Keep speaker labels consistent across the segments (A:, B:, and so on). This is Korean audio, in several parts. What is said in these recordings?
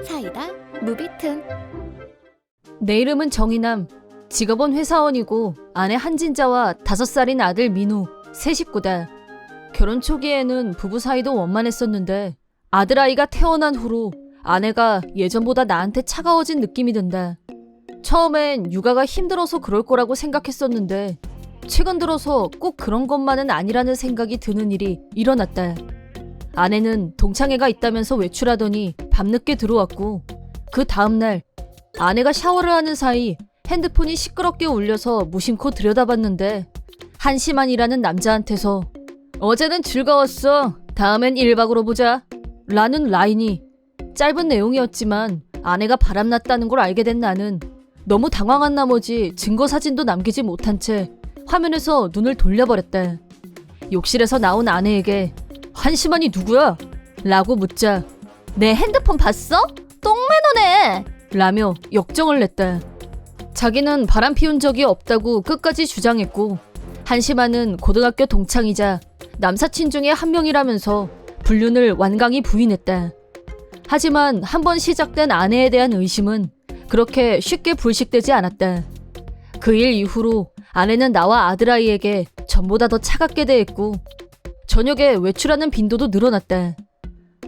A: 사이다 무비튼.
B: 내 이름은 정희남. 직업은 회사원이고 아내 한진자와 5살인 아들 민우, 세 식구다. 결혼 초기에는 부부 사이도 원만했었는데 아들아이가 태어난 후로 아내가 예전보다 나한테 차가워진 느낌이 든다. 처음엔 육아가 힘들어서 그럴 거라고 생각했었는데 최근 들어서 꼭 그런 것만은 아니라는 생각이 드는 일이 일어났다. 아내는 동창회가 있다면서 외출하더니 밤늦게 들어왔고 그 다음날 아내가 샤워를 하는 사이 핸드폰이 시끄럽게 울려서 무심코 들여다봤는데 한시만이라는 남자한테서 어제는 즐거웠어. 다음엔 1박으로 보자. 라는 라인이 짧은 내용이었지만 아내가 바람났다는 걸 알게 된 나는 너무 당황한 나머지 증거 사진도 남기지 못한 채 화면에서 눈을 돌려버렸다. 욕실에서 나온 아내에게 한시만이 누구야? 라고 묻자 내 핸드폰 봤어? 똥매너네! 라며 역정을 냈다. 자기는 바람 피운 적이 없다고 끝까지 주장했고 한시만은 고등학교 동창이자 남사친 중에 한 명이라면서 불륜을 완강히 부인했다. 하지만 한번 시작된 아내에 대한 의심은 그렇게 쉽게 불식되지 않았다. 그 일 이후로 아내는 나와 아들아이에게 전보다 더 차갑게 대했고 저녁에 외출하는 빈도도 늘어났다.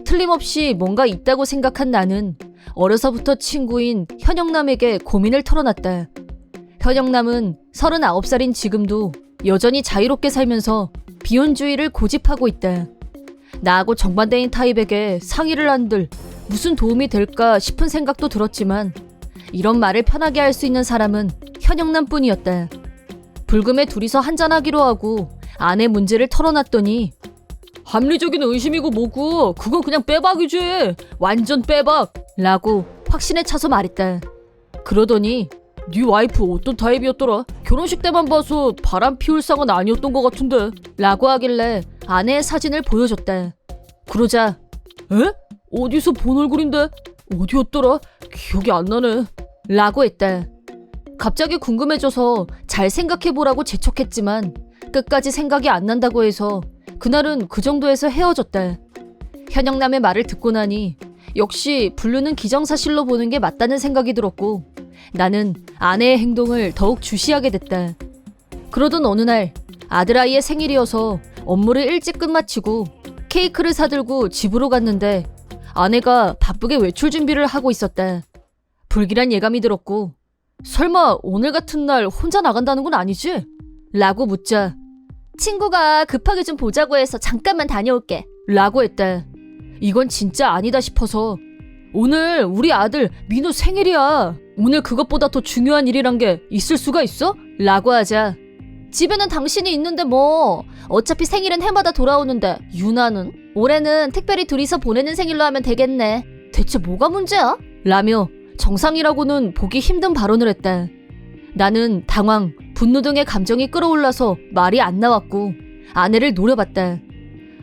B: 틀림없이 뭔가 있다고 생각한 나는 어려서부터 친구인 현영남에게 고민을 털어놨다. 현영남은 39살인 지금도 여전히 자유롭게 살면서 비혼주의를 고집하고 있다. 나하고 정반대인 타입에게 상의를 한들 무슨 도움이 될까 싶은 생각도 들었지만 이런 말을 편하게 할 수 있는 사람은 현영남뿐이었다. 불금에 둘이서 한잔하기로 하고 아내 문제를 털어놨더니 합리적인 의심이고 뭐고 그건 그냥 빼박이지. 완전 빼박. 라고 확신에 차서 말했다. 그러더니 네 와이프 어떤 타입이었더라? 결혼식 때만 봐서 바람 피울 상은 아니었던 것 같은데. 라고 하길래 아내의 사진을 보여줬다. 그러자 에? 어디서 본 얼굴인데? 어디였더라? 기억이 안 나네. 라고 했다. 갑자기 궁금해져서 잘 생각해보라고 재촉했지만 끝까지 생각이 안 난다고 해서 그날은 그 정도에서 헤어졌다. 현영남의 말을 듣고 나니 역시 불륜은 기정사실로 보는 게 맞다는 생각이 들었고 나는 아내의 행동을 더욱 주시하게 됐다. 그러던 어느 날 아들아이의 생일이어서 업무를 일찍 끝마치고 케이크를 사들고 집으로 갔는데 아내가 바쁘게 외출 준비를 하고 있었다. 불길한 예감이 들었고 설마 오늘 같은 날 혼자 나간다는 건 아니지? 라고 묻자 친구가 급하게 좀 보자고 해서 잠깐만 다녀올게. 라고 했다. 이건 진짜 아니다 싶어서 오늘 우리 아들 민우 생일이야. 오늘 그것보다 더 중요한 일이란 게 있을 수가 있어? 라고 하자 집에는 당신이 있는데 뭐 어차피 생일은 해마다 돌아오는데 유나는? 올해는 특별히 둘이서 보내는 생일로 하면 되겠네. 대체 뭐가 문제야? 라며 정상이라고는 보기 힘든 발언을 했다. 나는 당황, 분노 등의 감정이 끌어올라서 말이 안 나왔고 아내를 노려봤다.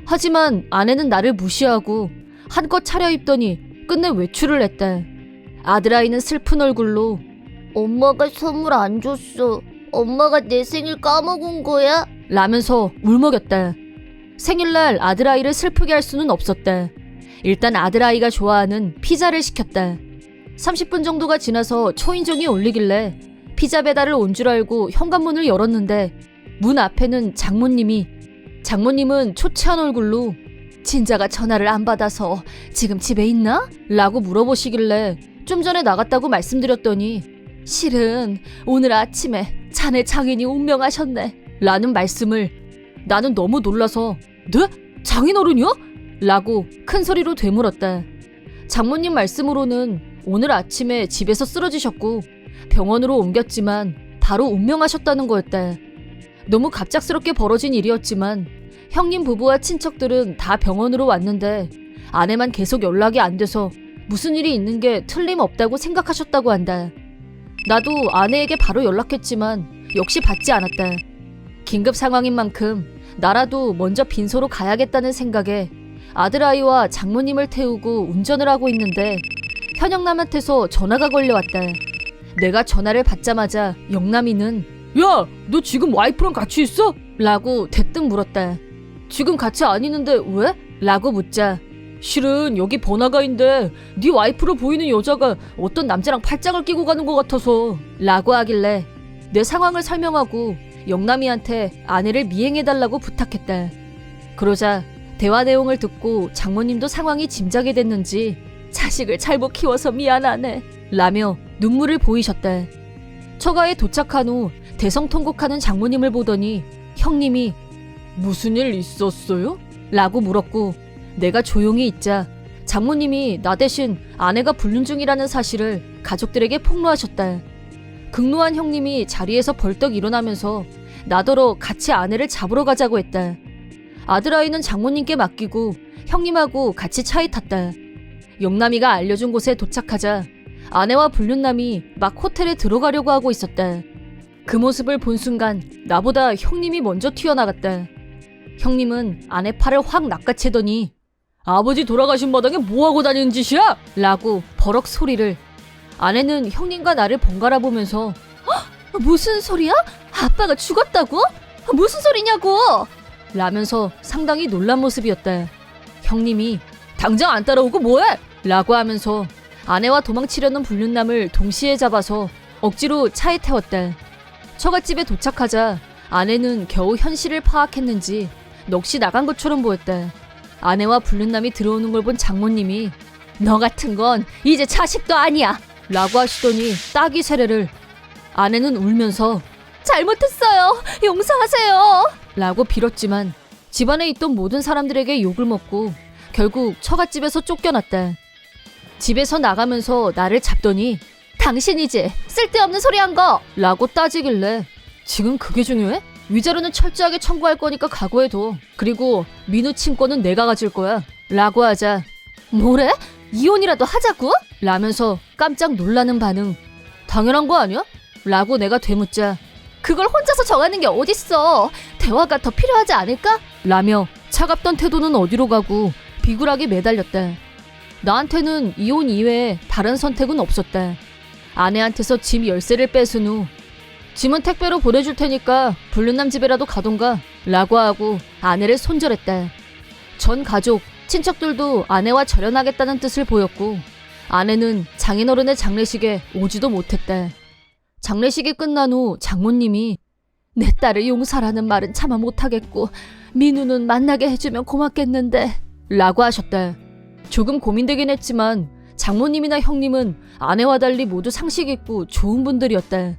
B: 하지만 아내는 나를 무시하고 한껏 차려입더니 끝내 외출을 했다. 아들아이는 슬픈 얼굴로 엄마가 선물 안 줬어. 엄마가 내 생일 까먹은 거야? 라면서 울먹였다. 생일날 아들아이를 슬프게 할 수는 없었다. 일단 아들아이가 좋아하는 피자를 시켰다. 30분 정도가 지나서 초인종이 울리길래 피자 배달을 온 줄 알고 현관문을 열었는데 문 앞에는 장모님은 초췌한 얼굴로 진자가 전화를 안 받아서 지금 집에 있나? 라고 물어보시길래 좀 전에 나갔다고 말씀드렸더니 실은 오늘 아침에 자네 장인이 운명하셨네 라는 말씀을 나는 너무 놀라서 네? 장인어른이요? 라고 큰 소리로 되물었다. 장모님 말씀으로는 오늘 아침에 집에서 쓰러지셨고 병원으로 옮겼지만 바로 운명하셨다는 거였다. 너무 갑작스럽게 벌어진 일이었지만 형님 부부와 친척들은 다 병원으로 왔는데 아내만 계속 연락이 안 돼서 무슨 일이 있는 게 틀림없다고 생각하셨다고 한다. 나도 아내에게 바로 연락했지만 역시 받지 않았다. 긴급 상황인 만큼 나라도 먼저 빈소로 가야겠다는 생각에 아들아이와 장모님을 태우고 운전을 하고 있는데 현영남한테서 전화가 걸려왔다. 내가 전화를 받자마자 영남이는 야, 너 지금 와이프랑 같이 있어? 라고 대뜸 물었다. 지금 같이 안 있는데 왜? 라고 묻자 실은 여기 번화가인데 네 와이프로 보이는 여자가 어떤 남자랑 팔짱을 끼고 가는 것 같아서 라고 하길래 내 상황을 설명하고 영남이한테 아내를 미행해달라고 부탁했다. 그러자 대화 내용을 듣고 장모님도 상황이 짐작이 됐는지 자식을 잘못 키워서 미안하네 라며 눈물을 보이셨다. 처가에 도착한 후 대성통곡하는 장모님을 보더니 형님이 무슨 일 있었어요? 라고 물었고 내가 조용히 있자 장모님이 나 대신 아내가 불륜 중이라는 사실을 가족들에게 폭로하셨다. 극노한 형님이 자리에서 벌떡 일어나면서 나더러 같이 아내를 잡으러 가자고 했다. 아들아이는 장모님께 맡기고 형님하고 같이 차에 탔다. 영남이가 알려준 곳에 도착하자 아내와 불륜남이 막 호텔에 들어가려고 하고 있었다. 그 모습을 본 순간 나보다 형님이 먼저 튀어나갔다. 형님은 아내 팔을 확 낚아채더니 아버지 돌아가신 마당에 뭐하고 다니는 짓이야? 라고 버럭 소리를. 아내는 형님과 나를 번갈아 보면서 무슨 소리야? 아빠가 죽었다고? 무슨 소리냐고? 라면서 상당히 놀란 모습이었다. 형님이 당장 안 따라오고 뭐해? 라고 하면서 아내와 도망치려는 불륜남을 동시에 잡아서 억지로 차에 태웠다. 처갓집에 도착하자 아내는 겨우 현실을 파악했는지 넋이 나간 것처럼 보였다. 아내와 불륜남이 들어오는 걸 본 장모님이 너 같은 건 이제 자식도 아니야 라고 하시더니 따귀 세례를. 아내는 울면서 잘못했어요 용서하세요 라고 빌었지만 집안에 있던 모든 사람들에게 욕을 먹고 결국 처갓집에서 쫓겨났다. 집에서 나가면서 나를 잡더니 당신이지 쓸데없는 소리 한 거 라고 따지길래 지금 그게 중요해? 위자료는 철저하게 청구할 거니까 각오해둬. 그리고 민우 친권은 내가 가질 거야 라고 하자 뭐래? 이혼이라도 하자고? 라면서 깜짝 놀라는 반응. 당연한 거 아니야? 라고 내가 되묻자 그걸 혼자서 정하는 게 어딨어. 대화가 더 필요하지 않을까? 라며 차갑던 태도는 어디로 가고 비굴하게 매달렸다. 나한테는 이혼 이외에 다른 선택은 없었다. 아내한테서 짐 열쇠를 뺏은 후 짐은 택배로 보내줄 테니까 불륜남 집에라도 가던가 라고 하고 아내를 손절했다. 전 가족, 친척들도 아내와 절연하겠다는 뜻을 보였고 아내는 장인어른의 장례식에 오지도 못했다. 장례식이 끝난 후 장모님이 내 딸을 용서라는 말은 차마 못하겠고 민우는 만나게 해주면 고맙겠는데 라고 하셨다. 조금 고민되긴 했지만 장모님이나 형님은 아내와 달리 모두 상식 있고 좋은 분들이었다.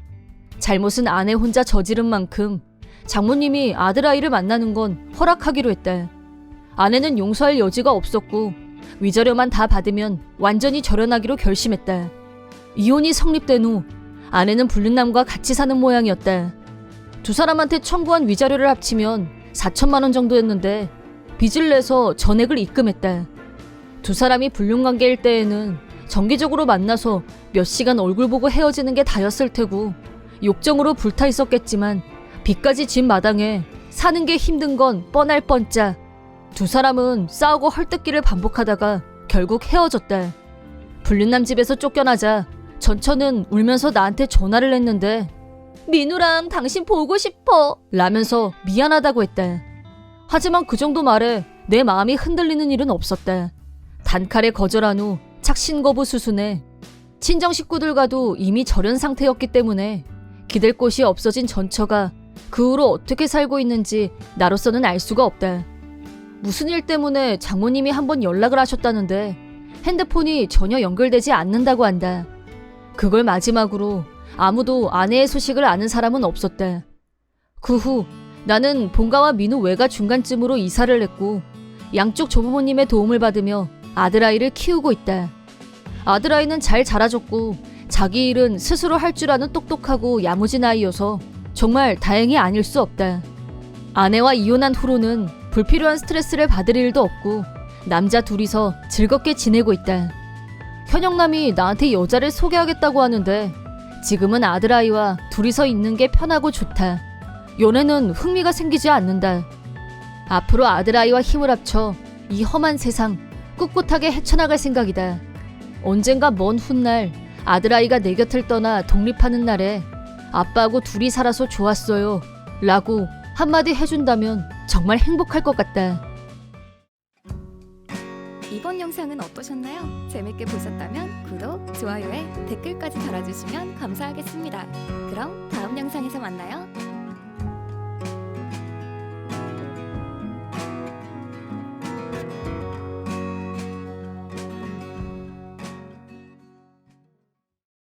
B: 잘못은 아내 혼자 저지른 만큼 장모님이 아들아이를 만나는 건 허락하기로 했다. 아내는 용서할 여지가 없었고 위자료만 다 받으면 완전히 절연하기로 결심했다. 이혼이 성립된 후 아내는 불륜남과 같이 사는 모양이었다. 두 사람한테 청구한 위자료를 합치면 4천만 원 정도였는데 빚을 내서 전액을 입금했다. 두 사람이 불륜관계일 때에는 정기적으로 만나서 몇 시간 얼굴 보고 헤어지는 게 다였을 테고 욕정으로 불타 있었겠지만 빚까지 진 마당에 사는 게 힘든 건 뻔할 뻔짜. 두 사람은 싸우고 헐뜯기를 반복하다가 결국 헤어졌다. 불륜남 집에서 쫓겨나자 전처는 울면서 나한테 전화를 했는데 민우랑 당신 보고 싶어 라면서 미안하다고 했다. 하지만 그 정도 말에 내 마음이 흔들리는 일은 없었다. 단칼에 거절한 후 착신거부 수순에 친정 식구들과도 이미 절연 상태였기 때문에 기댈 곳이 없어진 전처가 그 후로 어떻게 살고 있는지 나로서는 알 수가 없다. 무슨 일 때문에 장모님이 한번 연락을 하셨다는데 핸드폰이 전혀 연결되지 않는다고 한다. 그걸 마지막으로 아무도 아내의 소식을 아는 사람은 없었다. 그 후 나는 본가와 민우 외가 중간쯤으로 이사를 했고 양쪽 조부모님의 도움을 받으며 아들아이를 키우고 있다. 아들아이는 잘 자라줬고 자기 일은 스스로 할 줄 아는 똑똑하고 야무진 아이여서 정말 다행이 아닐 수 없다. 아내와 이혼한 후로는 불필요한 스트레스를 받을 일도 없고 남자 둘이서 즐겁게 지내고 있다. 현영남이 나한테 여자를 소개하겠다고 하는데 지금은 아들아이와 둘이서 있는 게 편하고 좋다. 연애는 흥미가 생기지 않는다. 앞으로 아들아이와 힘을 합쳐 이 험한 세상 꿋꿋하게 헤쳐나갈 생각이다. 언젠가 먼 훗날 아들아이가 내 곁을 떠나 독립하는 날에 아빠하고 둘이 살아서 좋았어요 라고 한마디 해준다면 정말 행복할 것 같다.
A: 이번 영상은 어떠셨나요? 재밌게 보셨다면 구독, 좋아요에 댓글까지 달아주시면 감사하겠습니다. 그럼 다음 영상에서 만나요.